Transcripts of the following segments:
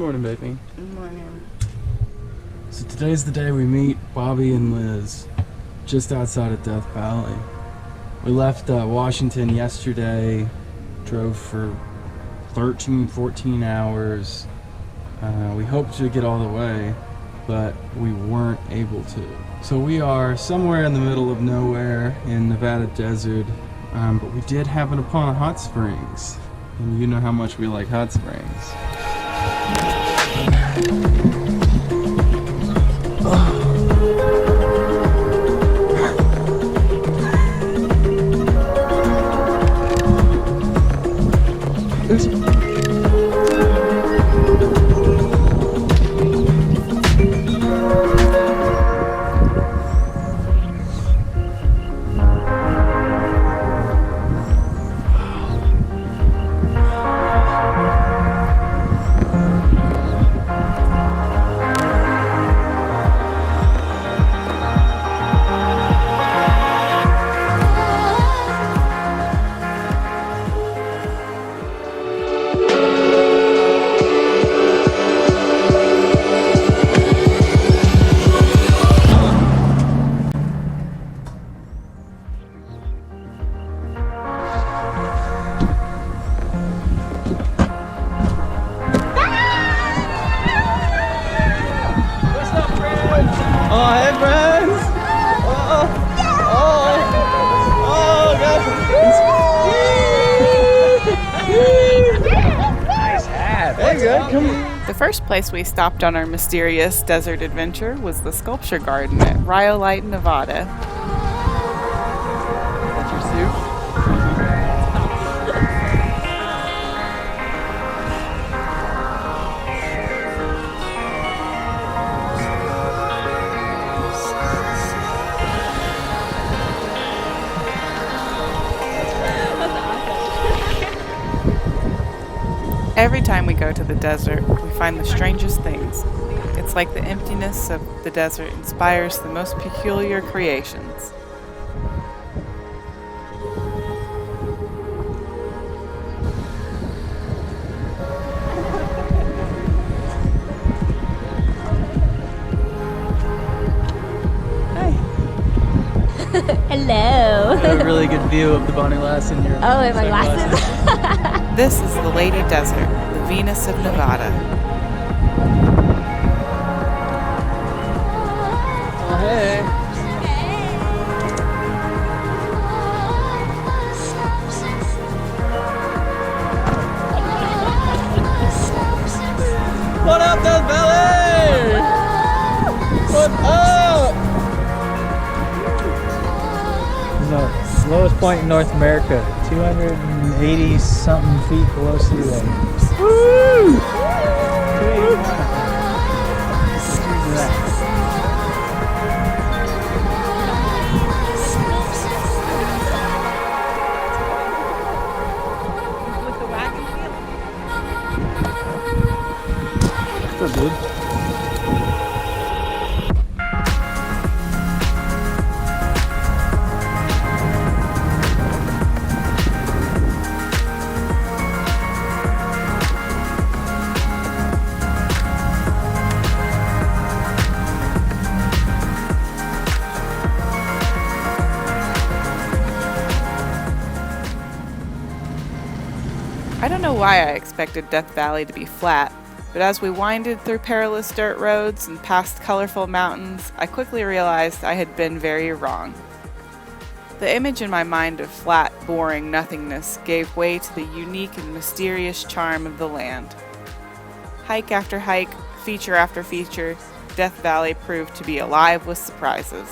morning, baby. Good morning. So today's the day we meet Bobby and Liz, just outside of Death Valley. We left Washington yesterday, drove for 13, 14 hours. We hoped to get all the way, but we weren't able to. So we are somewhere in the middle of nowhere in Nevada desert, but we did happen upon hot springs. And you know how much we like hot springs. The first place we stopped on our mysterious desert adventure was the sculpture garden at Rhyolite, Nevada. That's your suit? Every time we go to the desert, we find the strangest things. It's like the emptiness of the desert inspires the most peculiar creations. Hello. I have a really good view of the Bonnie Lass in your Oh, and my glasses. This is the Lady Desert, the Venus of Nevada. Oh, hey. What up, Death Valley? What up? The lowest point in North America, 280 something feet below sea level. Woo! 281. What's up, dude? I don't know why I expected Death Valley to be flat, but as we winded through perilous dirt roads and past colorful mountains, I quickly realized I had been very wrong. The image in my mind of flat, boring nothingness gave way to the unique and mysterious charm of the land. Hike after hike, feature after feature, Death Valley proved to be alive with surprises.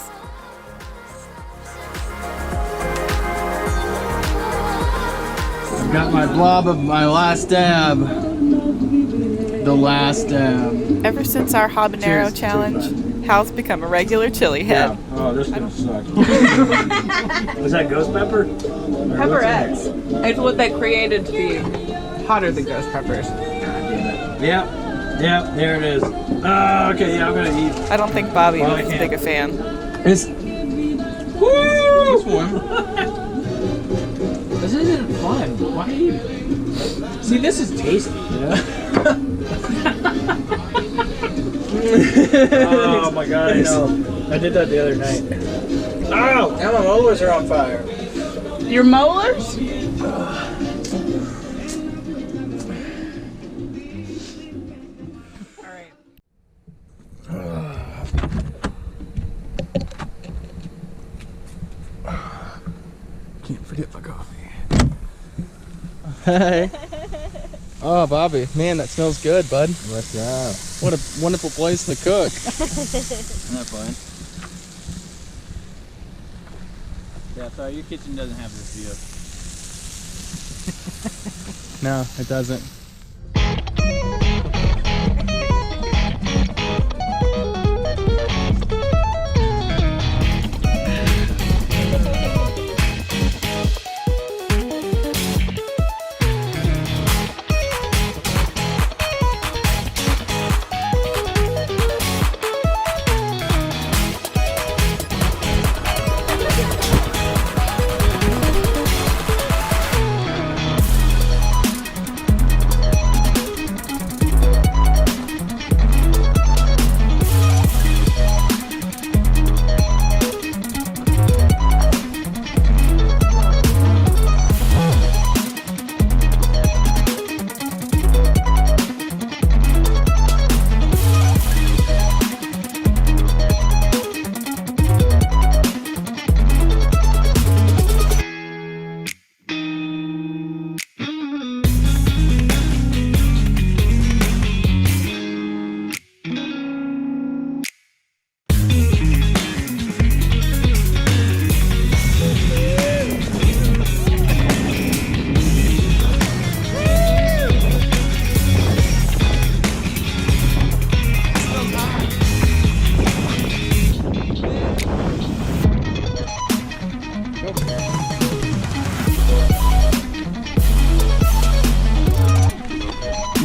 Got my blob of my last dab. The last dab. Ever since our habanero Cheers. challenge, Hal's become a regular chili head. Oh, this gonna suck. Was that ghost pepper? Pepperettes. It's what they created to be hotter than ghost peppers. Yep, there it is. Okay, yeah, I'm gonna eat. I don't think Bobby Well, was I as can't. big a fan. It's this one. This isn't fun. Why are you? See, this is tasty, you know? Oh my god, I know. I did that the other night. Ow! Now my molars are on fire. Your molars? Can't forget my coffee. Hey. Oh, Bobby. Man, that smells good, bud. What's up? What a wonderful place to cook. Isn't that fun? Yeah, sorry, your kitchen doesn't have this view. No, it doesn't.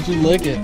Did you lick it?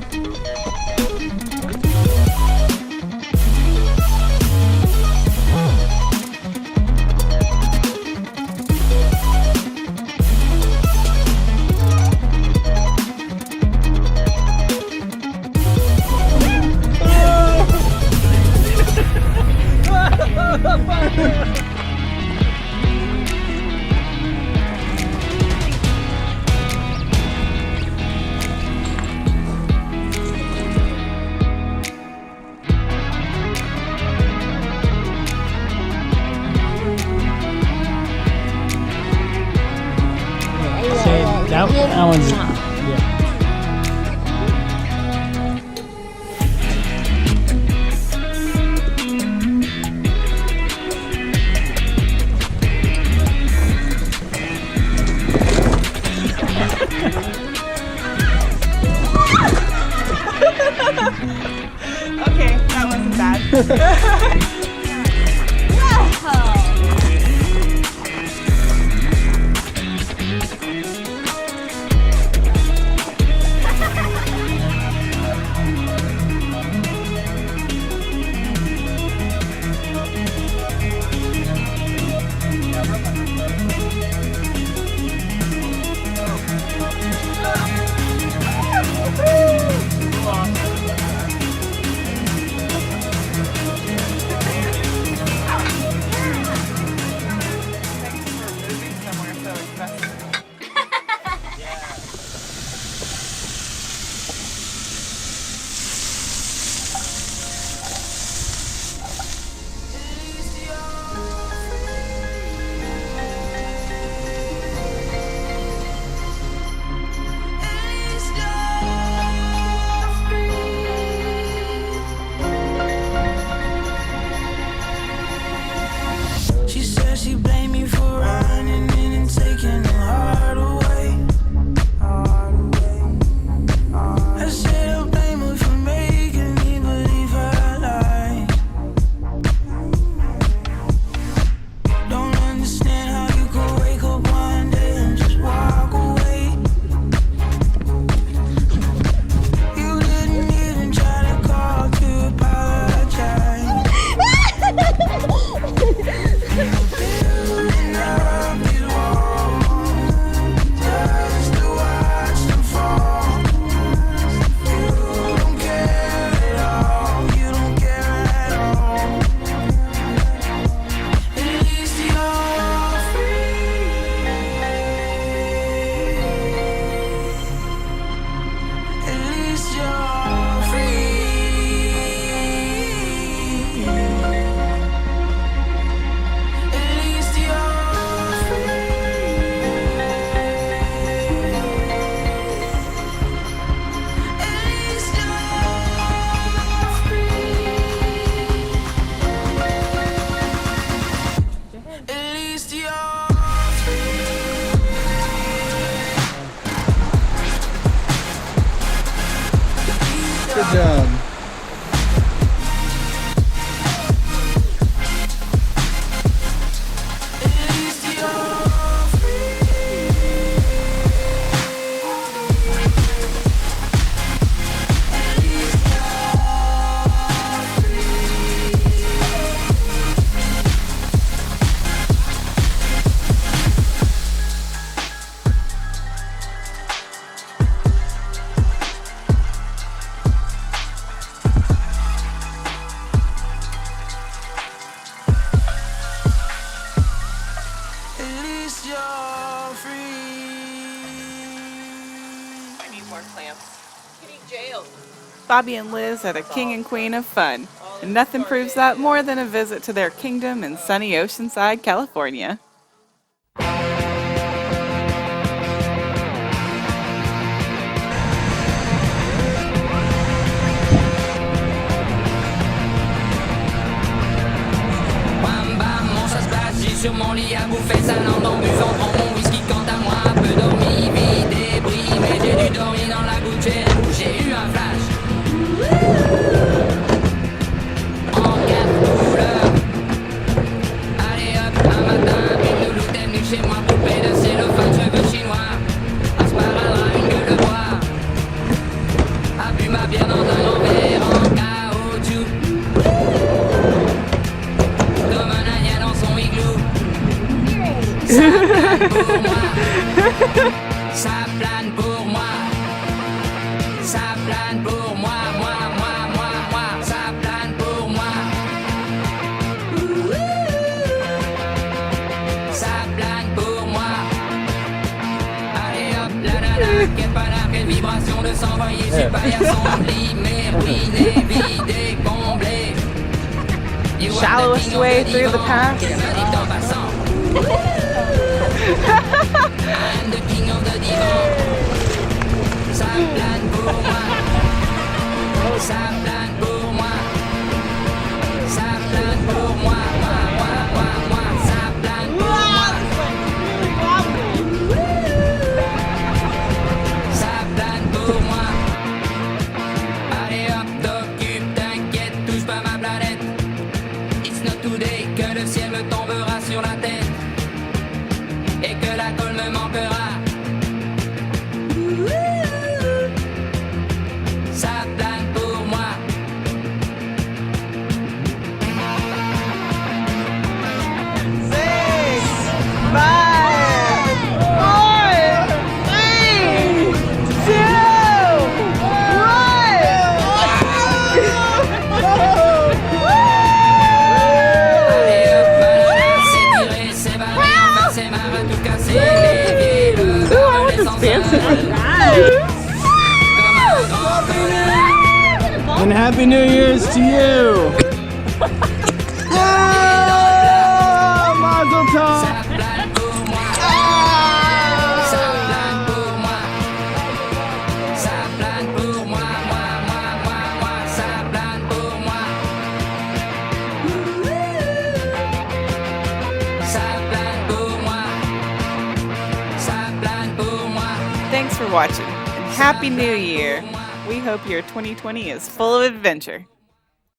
That one's yeah. Okay, that wasn't bad. Bobby and Liz are the king and queen of fun, and nothing proves that more than a visit to their kingdom in sunny Oceanside, California. Bam bam, mon ça se passe, j'ai sur mon lit à bouffer sa langue en buvant, prends mon whisky quant à moi, un peu dormi, vide, débris, mais j'ai dû dormir dans la gouttière où j'ai eu un flash. En quatre couleurs. Allez hop, un matin, une louloute est venue chez moi, poupée de cellophane, cheveux chinois, un sparadrap, une gueule de bois, a bu ma bière dans un grand verre en caoutchouc. Comme un indien dans son igloo. Ça plane pour moi. Ça plane pour moi. Ça plane pour moi. Ça plane pour moi. Allez hop, la nana, quel panard, quelle vibration de s'envoyer sur paillasson, limé, ruiné, vidé, comblé. Shallowest way through the past. I'm the king of the divan. Ça plane pour moi. Ça plane pour moi. Ça plane pour moi. Ça plane pour moi. Ça plane pour moi. Allez hop, t'occupe, t'inquiète, touche pas ma planète. It's not today que le ciel me tombera sur la tête et que la colle me manquera. Ça plane pour moi. Allez hop, malin, c'est tiré, c'est barré, enfin c'est marre à tout casser. Les villes, barbe, les ensembles. Comme un grand connard. And Happy New Year's to you! Ah, Mazel tov! Ça plane pour moi. Ça plane pour moi. Ça plane pour moi. Ça plane pour moi. Ça plane pour moi. Ça plane pour moi. Thanks for watching, and Happy New Year! We hope your 2020 is full of adventure.